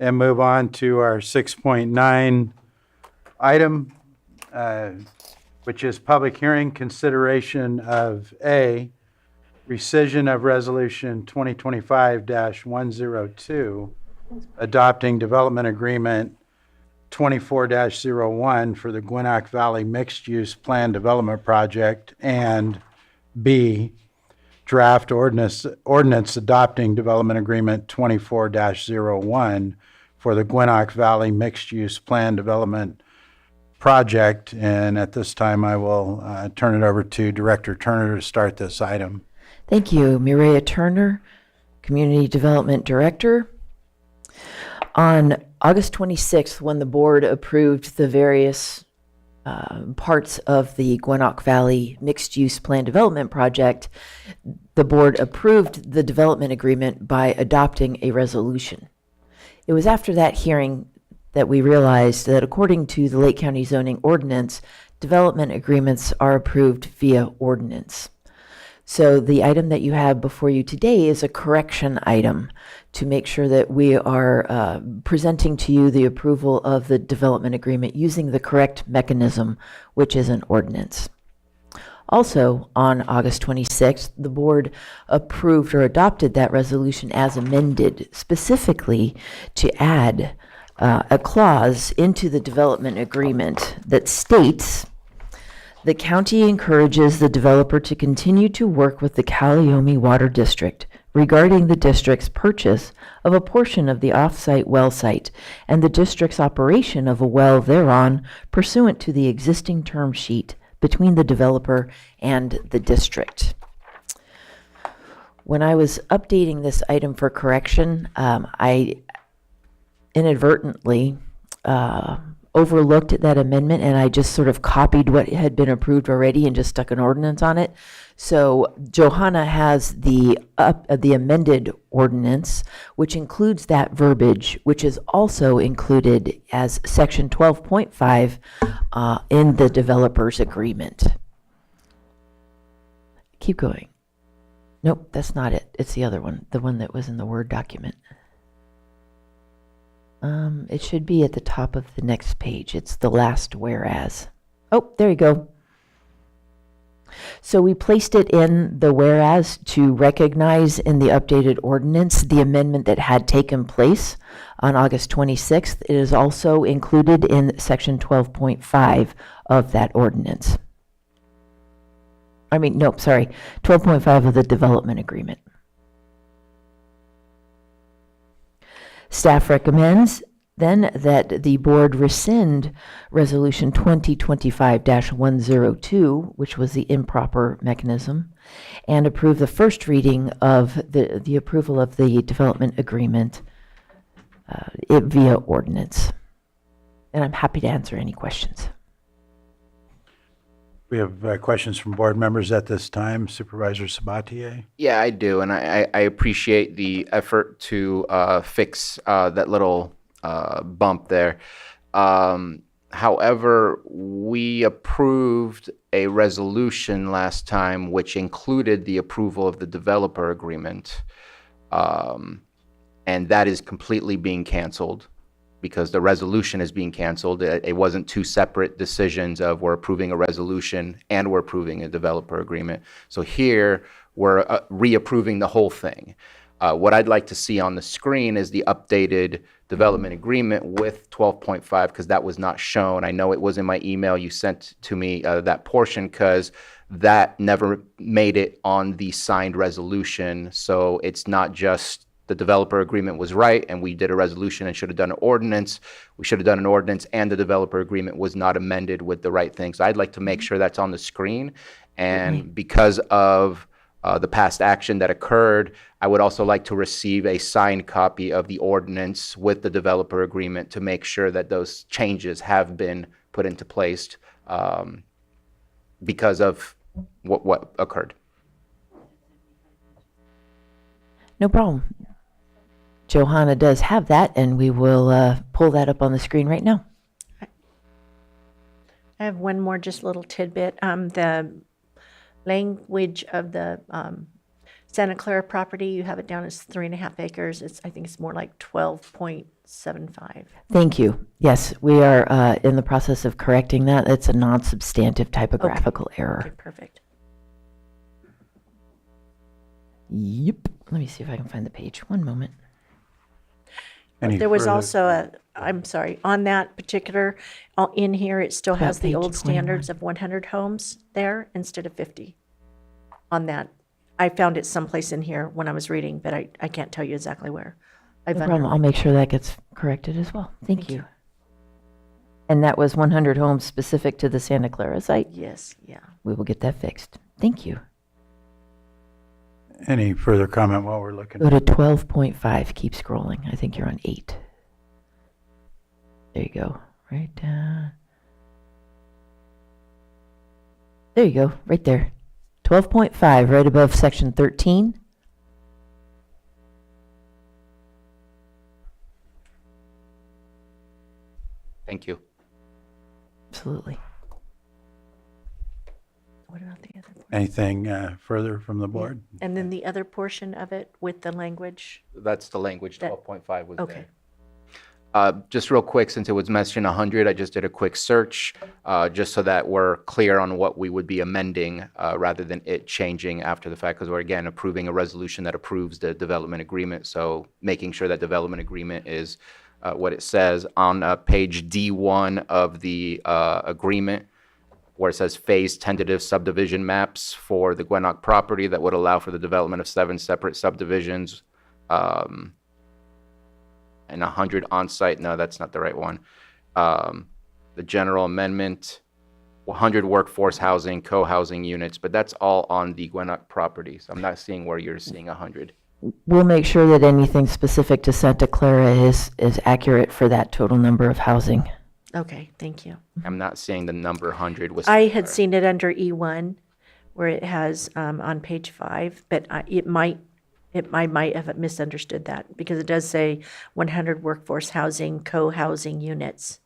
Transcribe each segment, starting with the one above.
and move on to our 6.9 item, which is public hearing consideration of A, rescission of resolution 2025-102, adopting development agreement 24-01 for the Guenoc Valley Mixed-Use Plan Development Project, and B, draft ordinance adopting development agreement 24-01 for the Guenoc Valley Mixed-Use Plan Development Project. And at this time, I will turn it over to Director Turner to start this item. Thank you. Mireya Turner, Community Development Director. On August 26th, when the board approved the various parts of the Guenoc Valley Mixed-Use Plan Development Project, the board approved the development agreement by adopting a resolution. It was after that hearing that we realized that according to the Lake County Zoning Ordinance, development agreements are approved via ordinance. So the item that you have before you today is a correction item to make sure that we are presenting to you the approval of the development agreement using the correct mechanism, which is an ordinance. Also, on August 26th, the board approved or adopted that resolution as amended, specifically to add a clause into the development agreement that states, the county encourages the developer to continue to work with the Calliope Water District regarding the district's purchase of a portion of the off-site well site and the district's operation of a well thereon pursuant to the existing term sheet between the developer and the district. When I was updating this item for correction, I inadvertently overlooked that amendment, and I just sort of copied what had been approved already and just stuck an ordinance on it. So Johanna has the amended ordinance, which includes that verbiage, which is also included as section 12.5 in the developer's agreement. Keep going. Nope, that's not it. It's the other one, the one that was in the Word document. It should be at the top of the next page. It's the last whereas. Oh, there you go. So we placed it in the whereas to recognize in the updated ordinance the amendment that had taken place on August 26th. It is also included in section 12.5 of that ordinance. 12.5 of the development agreement. Staff recommends then that the board rescind resolution 2025-102, which was the improper mechanism, and approve the first reading of the approval of the development agreement via ordinance. And I'm happy to answer any questions. We have questions from board members at this time. Supervisor Sabatier? Yeah, I do, and I appreciate the effort to fix that little bump there. However, we approved a resolution last time which included the approval of the developer agreement, and that is completely being canceled because the resolution is being canceled. It wasn't two separate decisions of we're approving a resolution and we're approving a developer agreement. So here we're reapproving the whole thing. What I'd like to see on the screen is the updated development agreement with 12.5 because that was not shown. I know it was in my email you sent to me, that portion, because that never made it on the signed resolution. So it's not just the developer agreement was right and we did a resolution and should have done an ordinance. We should have done an ordinance and the developer agreement was not amended with the right thing. So I'd like to make sure that's on the screen. And because of the past action that occurred, I would also like to receive a signed copy of the ordinance with the developer agreement to make sure that those changes have been put into place because of what occurred. No problem. Johanna does have that, and we will pull that up on the screen right now. I have one more just little tidbit. The language of the Santa Clara property, you have it down as 3.5 acres. I think it's more like 12 point 0.75. Thank you. Yes, we are in the process of correcting that. It's a non-substantive typographical error. Okay, perfect. Yep. Let me see if I can find the page. One moment. Any There was further- also I'm sorry, on that particular, in here, it still has the page old 21. standards of 100 homes there instead of 50 on that. I found it someplace in here when I was reading, but I can't tell you exactly where. I've No problem. I'll underlined. make sure that gets corrected as well. Thank you. And that was 100 homes specific to the Santa Clara site. Yes, yeah. We will get that fixed. Thank you. Any further comment while we're looking? Go to 12.5. Keep scrolling. I think you're on 8. There you go. Right down. There you go. Right there. 12.5, right above section 13. Thank you. Absolutely. What about the other portion? Anything further from the board? And then the other portion of it with the language? That's the language, That- 12.5 was Okay. there. Just real quick, since it was mentioned 100, I just did a quick search, just so that we're clear on what we would be amending, rather than it changing after the fact, because we're, again, approving a resolution that approves the development agreement. So making sure that development agreement is what it says on page D1 of the agreement, where it says phase tentative subdivision maps for the Guenoc property that would allow for the development of 7 separate subdivisions, and 100 on-site. No, that's not the right one. The general amendment, 100 workforce housing, co-housing units, but that's all on the Guenoc property. So I'm not seeing where you're seeing 100. We'll make sure that anything specific to Santa Clara is accurate for that total number of housing. Okay, thank you. I'm not seeing the number 100 with. I had seen it under E1 where it has on page 5, but I might have misunderstood that because it does say 100 workforce housing, co-housing units.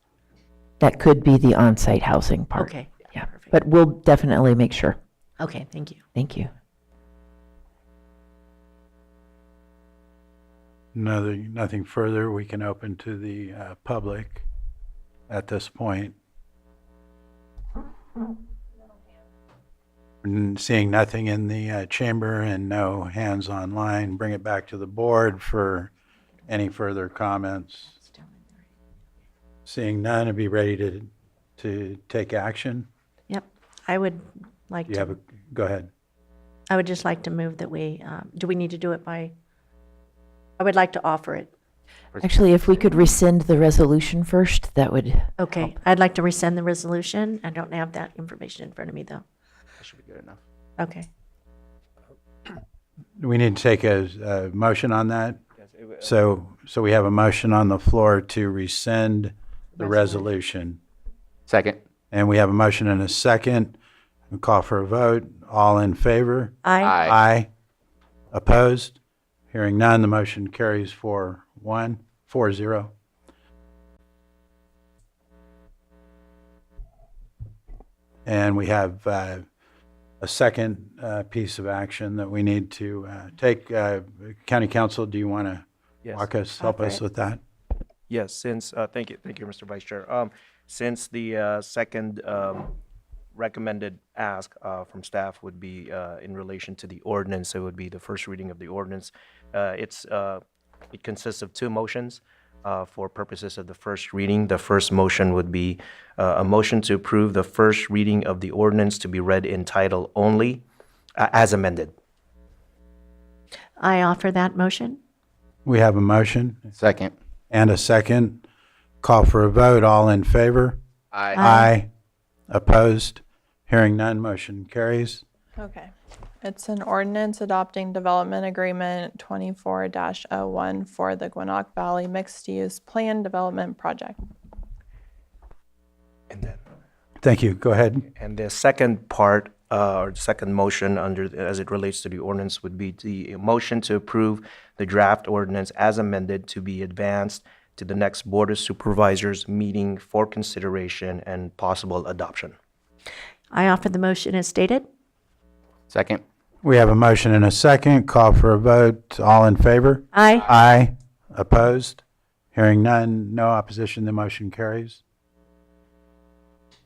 That could be the on-site housing part. Okay. Yeah, Perfect. but we'll definitely make sure. Okay, thank you. Thank you. Nothing further. We can open to the public at this point. Seeing nothing in the chamber and no hands online, bring it back to the board for any further comments. Seeing none, I'd be ready to take action. Yep, I would like You have to, a, go ahead. I would just like to move that we, do we need to do it by, I would like to offer it. Actually, if we could rescind the resolution first, that would, Okay, I'd like to rescind the resolution. I don't have that information in front of me though. That should be good enough. Okay. Do we need to take a motion on that? So we have a motion on the floor to rescind the resolution. Second. And we have a motion and a second. We'll call for a vote. All in favor? Aye. Aye. Opposed? Hearing none, the motion carries 4-0. And we have a second piece of action that we need to take. County Council, do you want to Yes. help us with that? Yes, since, thank you, Mr. Vice Chair. Since the second recommended ask from staff would be in relation to the ordinance, it would be the first reading of the ordinance. It consists of 2 motions for purposes of the first reading. The first motion would be a motion to approve the first reading of the ordinance to be read in title only, as amended. I offer that motion. We have a motion Second. and a second. Call for a vote. All in favor? Aye. Aye. Opposed? Hearing none, motion carries. Okay. It's an ordinance adopting development agreement 24-01 for the Guenoc Valley Mixed-Use Plan Development Project. And then, Thank you. Go ahead. and the second part, or the second motion as it relates to the ordinance would be the motion to approve the draft ordinance as amended to be advanced to the next Board of Supervisors meeting for consideration and possible adoption. I offer the motion as stated. Second. We have a motion and a second. Call for a vote. All in favor? Aye. Aye. Opposed? Hearing none, no opposition, the motion carries.